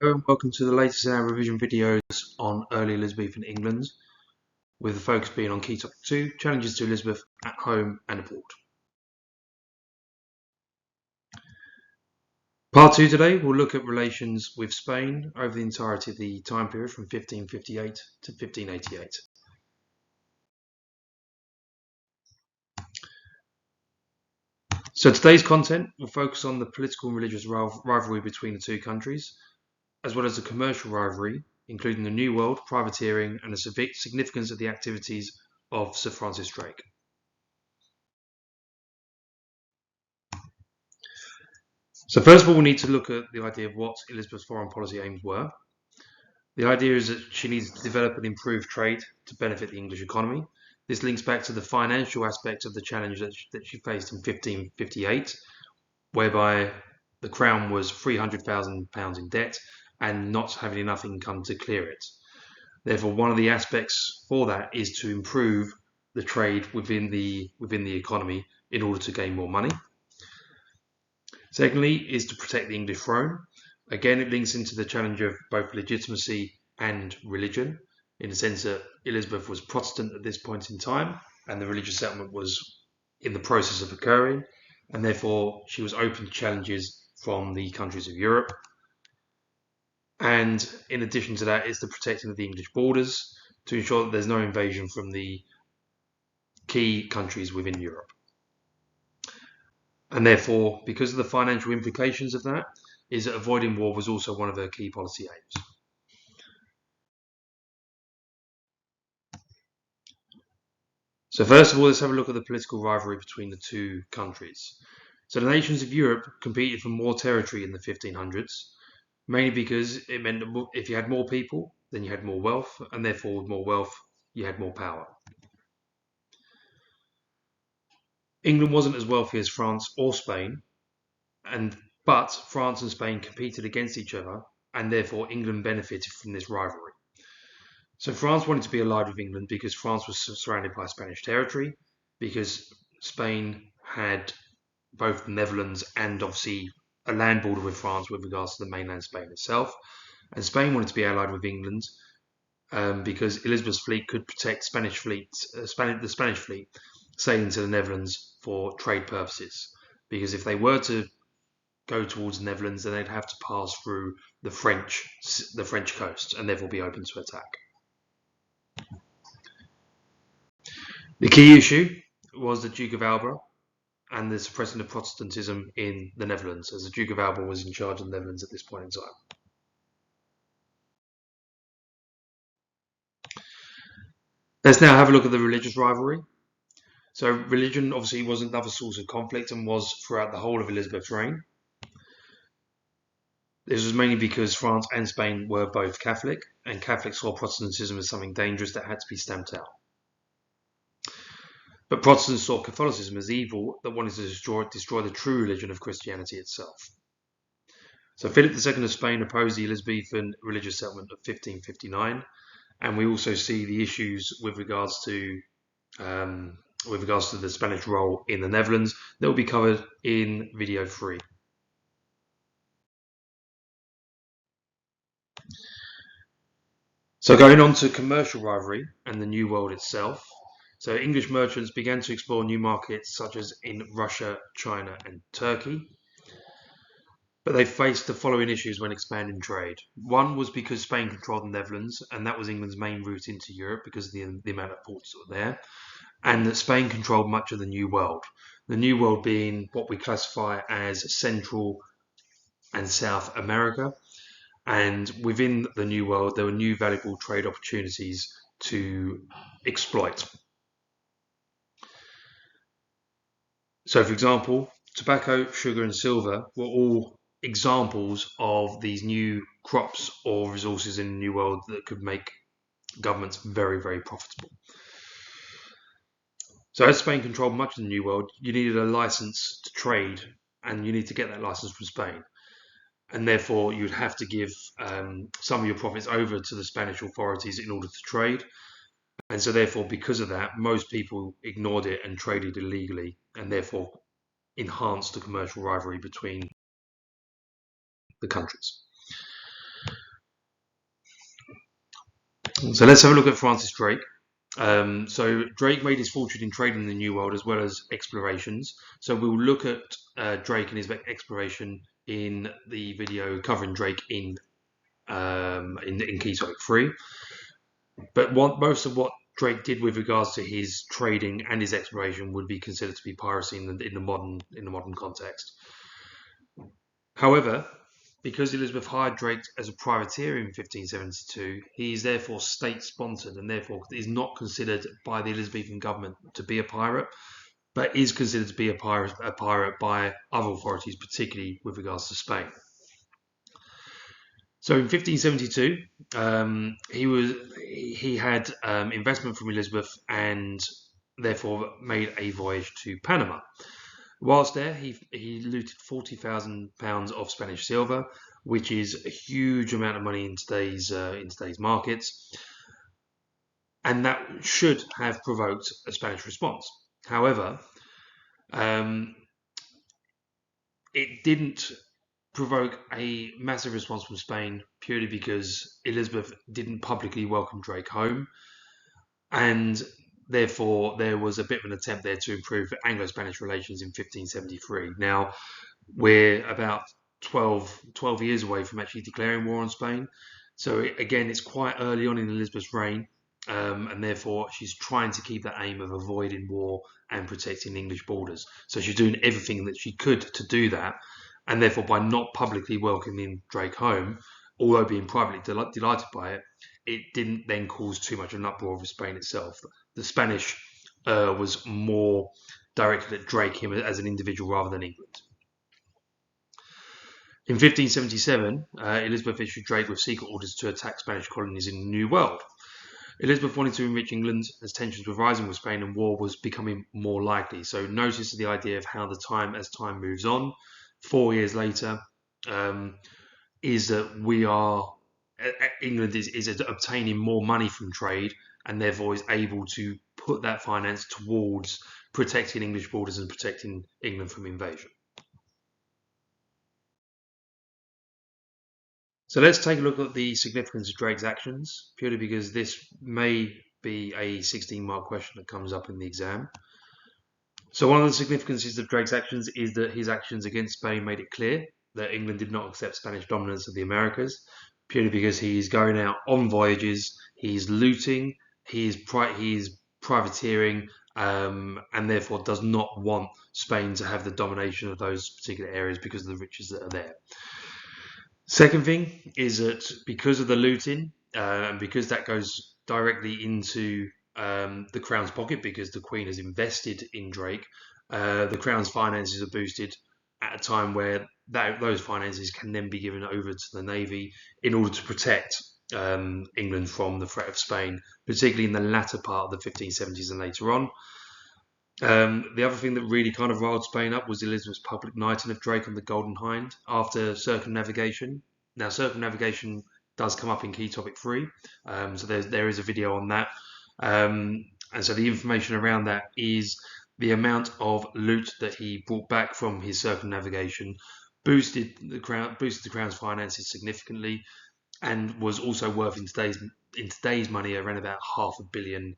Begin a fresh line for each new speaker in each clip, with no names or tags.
Hello and welcome to the latest in our revision videos on early Elizabethan England, with the focus being on KT2.2, challenges to Elizabeth at home and abroad. Part 2 today, we'll look at relations with Spain over the entirety of the time period from 1558 to 1588. So today's content will focus on the political and religious rivalry between the two countries, as well as the commercial rivalry, including the New World, privateering, and the significance of the activities of Sir Francis Drake. So first of all, we need to look at the idea of what Elizabeth's foreign policy aims were. The idea is that she needs to develop and improve trade to benefit the English economy. This links back to the financial aspect of the challenge that she faced in 1558, whereby the crown was £300,000 in debt and not having enough income to clear it. Therefore, one of the aspects for that is to improve the trade within the economy in order to gain more money. Secondly, is to protect the English throne. Again, it links into the challenge of both legitimacy and religion, in the sense that Elizabeth was Protestant at this point in time, and the religious settlement was in the process of occurring, and therefore she was open to challenges from the countries of Europe. And in addition to that, is the protecting of the English borders to ensure that there's no invasion from the key countries within Europe. And therefore, because of the financial implications of that, is that avoiding war was also one of her key policy aims. So first of all, let's have a look at the political rivalry between the two countries. So the nations of Europe competed for more territory in the 1500s, mainly because it meant that if you had more people, then you had more wealth, and therefore with more wealth, you had more power. England wasn't as wealthy as France or Spain, but France and Spain competed against each other, and therefore England benefited from this rivalry. So France wanted to be allied with England because France was surrounded by Spanish territory, because Spain had both the Netherlands and obviously a land border with France with regards to the mainland Spain itself. And Spain wanted to be allied with England because Elizabeth's fleet could protect the Spanish fleet sailing to the Netherlands for trade purposes. Because if they were to go towards the Netherlands, then they'd have to pass through the French coast and therefore be open to attack. The key issue was the Duke of Alba and the suppressing of Protestantism in the Netherlands, as the Duke of Alba was in charge of the Netherlands at this point in time. Let's now have a look at the religious rivalry. So religion obviously was another source of conflict and was throughout the whole of Elizabeth's reign. This was mainly because France and Spain were both Catholic, and Catholics saw Protestantism as something dangerous that had to be stamped out. But Protestants saw Catholicism as evil that wanted to destroy the true religion of Christianity itself. So Philip II of Spain opposed the Elizabethan religious settlement of 1559, and we also see the issues with regards to the Spanish role in the Netherlands that will be covered in video 3. So going on to commercial rivalry and the New World itself. So English merchants began to explore new markets such as in Russia, China and Turkey. But they faced the following issues when expanding trade. One was because Spain controlled the Netherlands, and that was England's main route into Europe because of the amount of ports that were there, and that Spain controlled much of the New World. The New World being what we classify as Central and South America. And within the New World, there were new valuable trade opportunities to exploit. So, for example, tobacco, sugar, and silver were all examples of these new crops or resources in the New World that could make governments very, very profitable. So, as Spain controlled much of the New World, you needed a license to trade, and you need to get that license from Spain. And therefore, you'd have to give some of your profits over to the Spanish authorities in order to trade. And so therefore, because of that, most people ignored it and traded illegally, and therefore enhanced the commercial rivalry between the countries. So let's have a look at Francis Drake. So Drake made his fortune in trading in the New World as well as explorations. So we'll look at Drake and his exploration in the video covering Drake in KT2.2. But most of what Drake did with regards to his trading and his exploration would be considered to be piracy in the modern context. However, because Elizabeth hired Drake as a privateer in 1572, he is therefore state-sponsored and therefore is not considered by the Elizabethan government to be a pirate, but is considered to be a pirate by other authorities, particularly with regards to Spain. So in 1572, he had investment from Elizabeth and therefore made a voyage to Panama. Whilst there, he looted £40,000 of Spanish silver, which is a huge amount of money in today's markets, and that should have provoked a Spanish response. However, it didn't provoke a massive response from Spain purely because Elizabeth didn't publicly welcome Drake home, and therefore there was a bit of an attempt there to improve Anglo-Spanish relations in 1573. Now, we're about 12 years away from actually declaring war on Spain, so again, it's quite early on in Elizabeth's reign, and therefore she's trying to keep that aim of avoiding war and protecting English borders. So she's doing everything that she could to do that, and therefore by not publicly welcoming Drake home, although being privately delighted by it, it didn't then cause too much of an uproar over Spain itself. The Spanish was more directed at Drake him as an individual rather than England. In 1577, Elizabeth issued Drake with secret orders to attack Spanish colonies in the New World. Elizabeth wanted to enrich England as tensions were rising with Spain and war was becoming more likely. So notice the idea of how as time moves on, 4 years later, is that England is obtaining more money from trade and therefore is able to put that finance towards protecting English borders and protecting England from invasion. So let's take a look at the significance of Drake's actions, purely because this may be a 16-mark question that comes up in the exam. So one of the significances of Drake's actions is that his actions against Spain made it clear that England did not accept Spanish dominance of the Americas, purely because he's going out on voyages, he's looting, he's privateering, and therefore does not want Spain to have the domination of those particular areas because of the riches that are there. Second thing is that because of the looting, and because that goes directly into the Crown's pocket, because the Queen has invested in Drake, the Crown's finances are boosted at a time where those finances can then be given over to the Navy in order to protect England from the threat of Spain, particularly in the latter part of the 1570s and later on. The other thing that really kind of riled Spain up was Elizabeth's public knighting of Drake on the Golden Hind after circumnavigation. Now, circumnavigation does come up in key topic 3, so there is a video on that. And so the information around that is the amount of loot that he brought back from his circumnavigation boosted the Crown's finances significantly, and was also worth in today's money around about £500 million.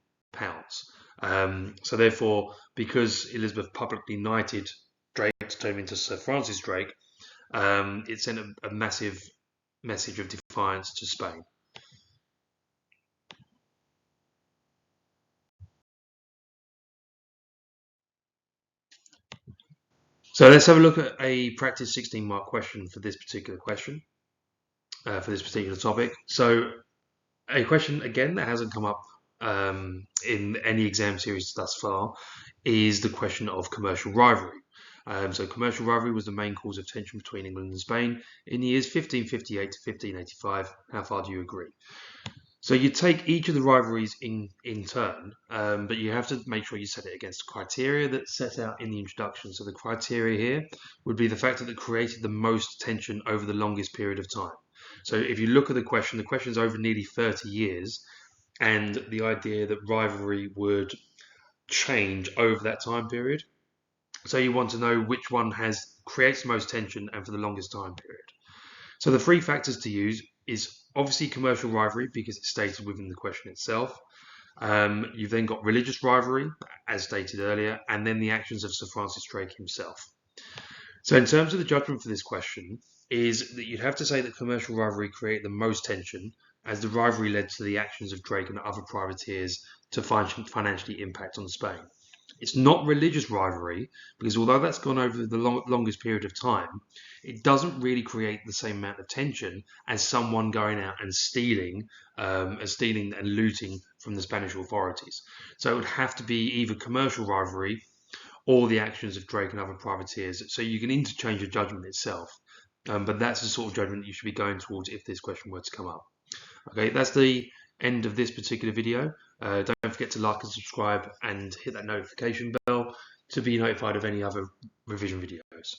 So therefore, because Elizabeth publicly knighted Drake to turn him into Sir Francis Drake, it sent a massive message of defiance to Spain. So let's have a look at a practice 16-mark question for this particular question, for this particular topic. So a question, again, that hasn't come up in any exam series thus far is the question of commercial rivalry. So commercial rivalry was the main cause of tension between England and Spain in the years 1558 to 1585. How far do you agree? So you take each of the rivalries in turn, but you have to make sure you set it against criteria that's set out in the introduction. So the criteria here would be the factor that created the most tension over the longest period of time. So if you look at the question's over nearly 30 years, and the idea that rivalry would change over that time period. So you want to know which one creates the most tension and for the longest time period. So the 3 factors to use is obviously commercial rivalry because it's stated within the question itself. You've then got religious rivalry, as stated earlier, and then the actions of Sir Francis Drake himself. So in terms of the judgment for this question, is that you'd have to say that commercial rivalry created the most tension, as the rivalry led to the actions of Drake and other privateers to financially impact on Spain. It's not religious rivalry, because although that's gone over the longest period of time, it doesn't really create the same amount of tension as someone going out and stealing and looting from the Spanish authorities. So it would have to be either commercial rivalry or the actions of Drake and other privateers. So you can interchange the judgment itself, but that's the sort of judgment you should be going towards if this question were to come up. Okay, that's the end of this particular video. Don't forget to like and subscribe and hit that notification bell to be notified of any other revision videos.